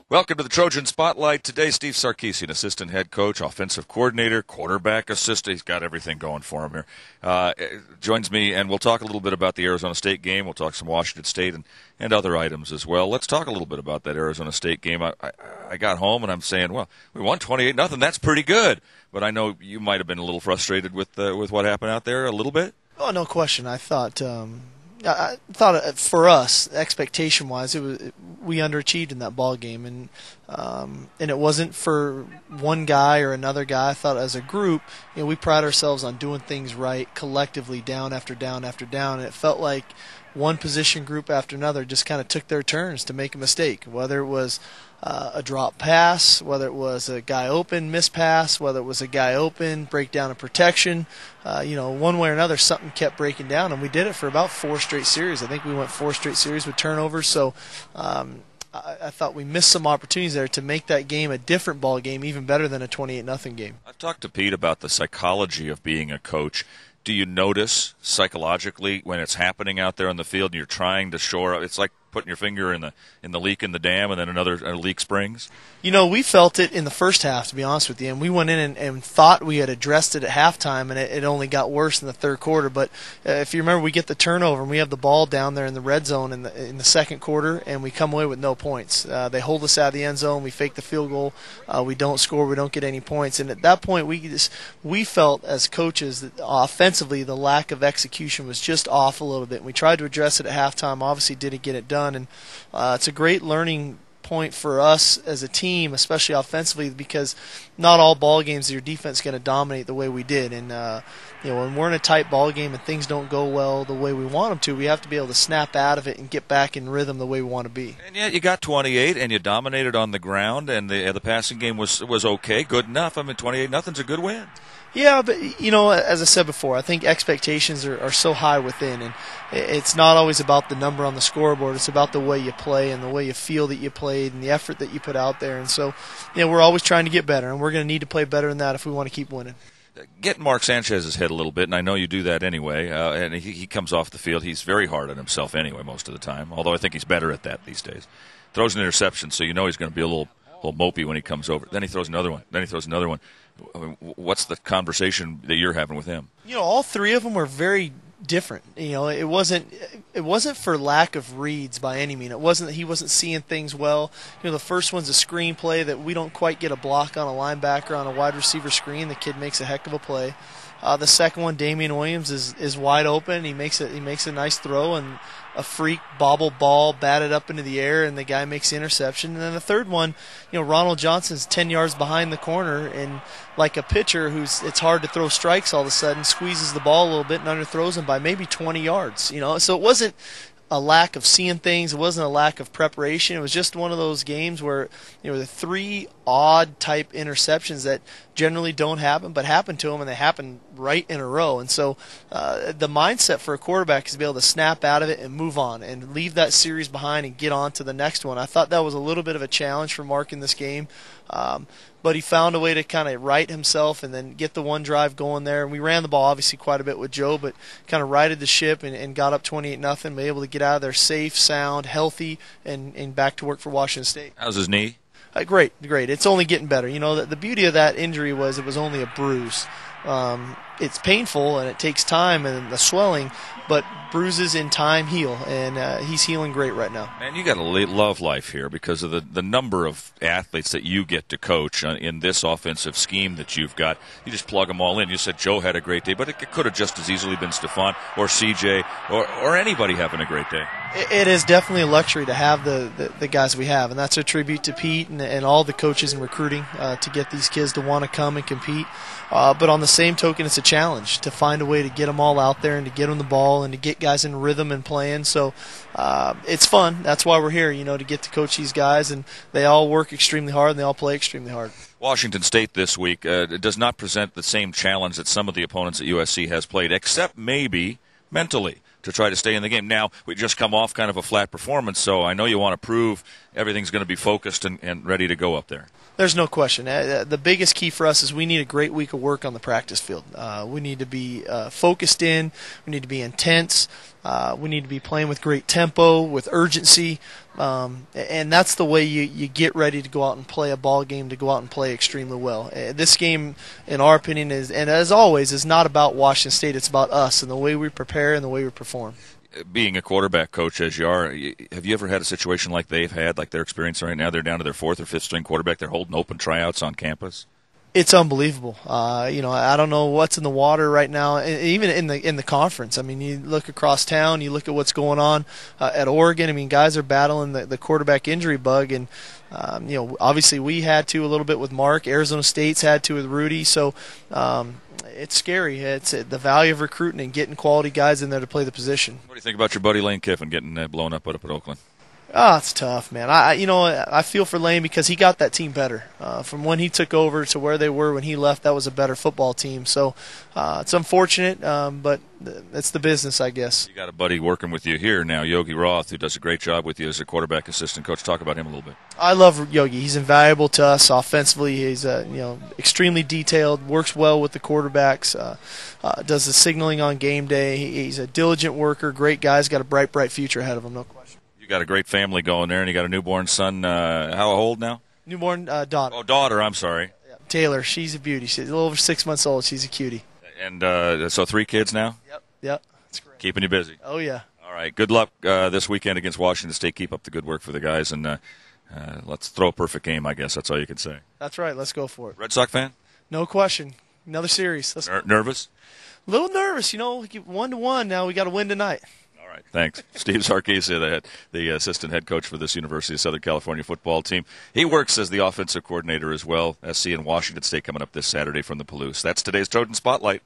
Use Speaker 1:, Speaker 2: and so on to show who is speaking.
Speaker 1: Welcome to the Trojan Spotlight. Today, Steve Sarkisian, assistant head coach, offensive coordinator, quarterback assistant. He's got everything going for him here. Joins me, and we'll talk a little bit about the Arizona State game. We'll talk some Washington State and other items as well. Let's talk a little bit about that Arizona State game. I got home, and I'm saying, well, we won 28-0. That's pretty good. But I know you might have been a little frustrated with what happened out there a little bit.
Speaker 2: Oh, no question. I thought for us, expectation-wise, we underachieved in that ball game, and it wasn't for one guy or another guy. I thought as a group, we pride ourselves on doing things right collectively, down after down after down, and it felt like one position group after another just kind of took their turns to make a mistake, whether it was a drop pass, whether it was a guy open miss pass, whether it was a guy open breakdown of protection. One way or another, something kept breaking down, and we did it for about 4 straight series. I think we went 4 straight series with turnovers, so I thought we missed some opportunities there to make that game a different ball game, even better than a 28-0 game.
Speaker 1: I've talked to Pete about the psychology of being a coach. Do you notice psychologically when it's happening out there on the field and you're trying to shore up? It's like putting your finger in the leak in the dam and then another leak springs?
Speaker 2: We felt it in the first half, to be honest with you, and we went in and thought we had addressed it at halftime, and it only got worse in the third quarter. But if you remember, we get the turnover, and we have the ball down there in the red zone in the second quarter, and we come away with no points. They hold us out of the end zone. We fake the field goal. We don't score. We don't get any points. And at that point, we felt as coaches that offensively the lack of execution was just off a little bit. And we tried to address it at halftime. Obviously didn't get it done. And it's a great learning point for us as a team, especially offensively, because not all ball games is your defense going to dominate the way we did. And when we're in a tight ball game and things don't go well the way we want them to, we have to be able to snap out of it and get back in rhythm the way we want to be.
Speaker 1: And yet you got 28 and you dominated on the ground, and the passing game was okay, good enough. 28-0's a good win.
Speaker 2: Yeah, but, as I said before, I think expectations are so high within, and it's not always about the number on the scoreboard. It's about the way you play and the way you feel that you played and the effort that you put out there. And so, we're always trying to get better, and we're going to need to play better than that if we want to keep winning.
Speaker 1: Get Mark Sanchez's head a little bit, and I know you do that anyway, and he comes off the field. He's very hard on himself anyway most of the time, although I think he's better at that these days. Throws an interception, so he's going to be a little mopey when he comes over. Then he throws another one. I mean, what's the conversation that you're having with him?
Speaker 2: All 3 of them were very different. It wasn't for lack of reads by any means. It wasn't that he wasn't seeing things well. The first one's a screen play that we don't quite get a block on a linebacker on a wide receiver screen. The kid makes a heck of a play. The second one, Damian Williams is wide open. He makes a nice throw, and a freak bobble ball batted up into the air, and the guy makes the interception. And then the third one, Ronald Johnson's 10 yards behind the corner, and like a pitcher it's hard to throw strikes all of a sudden, squeezes the ball a little bit and underthrows him by maybe 20 yards. So it wasn't a lack of seeing things. It wasn't a lack of preparation. It was just one of those games where the 3 odd type interceptions that generally don't happen, but happen to him, and they happen right in a row. And so the mindset for a quarterback is to be able to snap out of it and move on and leave that series behind and get on to the next one. I thought that was a little bit of a challenge for Mark in this game. But he found a way to kind of right himself and then get the one drive going there. And we ran the ball obviously quite a bit with Joe, but kind of righted the ship and got up 28-0, be able to get out of there safe, sound, healthy, and back to work for Washington State.
Speaker 1: How's his knee?
Speaker 2: Great. It's only getting better. The beauty of that injury was it was only a bruise. It's painful and it takes time and the swelling, but bruises in time heal, and he's healing great right now.
Speaker 1: Man, you got to love life here because of the number of athletes that you get to coach in this offensive scheme that you've got. You just plug them all in. You said Joe had a great day, but it could have just as easily been Stephon or CJ or anybody having a great day.
Speaker 2: It is definitely a luxury to have the guys we have, and that's a tribute to Pete and all the coaches and recruiting to get these kids to want to come and compete. But on the same token, it's a challenge to find a way to get them all out there and to get them the ball and to get guys in rhythm and playing. So it's fun. That's why we're here, to get to coach these guys, and they all work extremely hard and they all play extremely hard.
Speaker 1: Washington State this week it does not present the same challenge that some of the opponents that USC has played, except maybe mentally, to try to stay in the game. Now, we just come off kind of a flat performance, so I know you want to prove everything's going to be focused and ready to go up there.
Speaker 2: There's no question. The biggest key for us is we need a great week of work on the practice field. We need to be focused in. We need to be intense. We need to be playing with great tempo, with urgency. And that's the way you get ready to go out and play a ball game, to go out and play extremely well. This game, in our opinion, is, and as always, is not about Washington State. It's about us and the way we prepare and the way we perform.
Speaker 1: Being a quarterback coach as you are, have you ever had a situation like they've had, like they're experiencing right now? They're down to their fourth or fifth string quarterback. They're holding open tryouts on campus.
Speaker 2: It's unbelievable. I don't know what's in the water right now, even in the conference. I mean, you look across town, you look at what's going on at Oregon. I mean, guys are battling the quarterback injury bug, and obviously we had to a little bit with Mark. Arizona State's had to with Rudy. So it's scary. It's the value of recruiting and getting quality guys in there to play the position.
Speaker 1: What do you think about your buddy Lane Kiffin getting blown up at Oakland?
Speaker 2: Oh, it's tough, man. I feel for Lane because he got that team better. From when he took over to where they were when he left, that was a better football team. So it's unfortunate, but it's the business, I guess.
Speaker 1: You got a buddy working with you here now, Yogi Roth, who does a great job with you as a quarterback assistant coach. Talk about him a little bit.
Speaker 2: I love Yogi. He's invaluable to us offensively. He's extremely detailed, works well with the quarterbacks, does the signaling on game day. He's a diligent worker, great guy. He's got a bright future ahead of him, no question.
Speaker 1: Got a great family going there, and you got a newborn son. How old now?
Speaker 2: Newborn daughter.
Speaker 1: Oh, daughter. I'm sorry.
Speaker 2: Yeah. Taylor. She's a beauty. She's a little over 6 months old. She's a cutie.
Speaker 1: And so 3 kids now.
Speaker 2: Yep. That's great.
Speaker 1: Keeping you busy.
Speaker 2: Oh yeah.
Speaker 1: All right. Good luck this weekend against Washington State. Keep up the good work for the guys, and let's throw a perfect game. I guess that's all you can say.
Speaker 2: That's right. Let's go for it.
Speaker 1: Red Sox fan?
Speaker 2: No question. Another series.
Speaker 1: Nervous?
Speaker 2: A little nervous. 1-1 now. We got to win tonight.
Speaker 1: All right, thanks. Steve Sarkisian, the assistant head coach for this University of Southern California football team. He works as the offensive coordinator as well, SC in Washington State coming up this Saturday from the Palouse. That's today's Trojan Spotlight.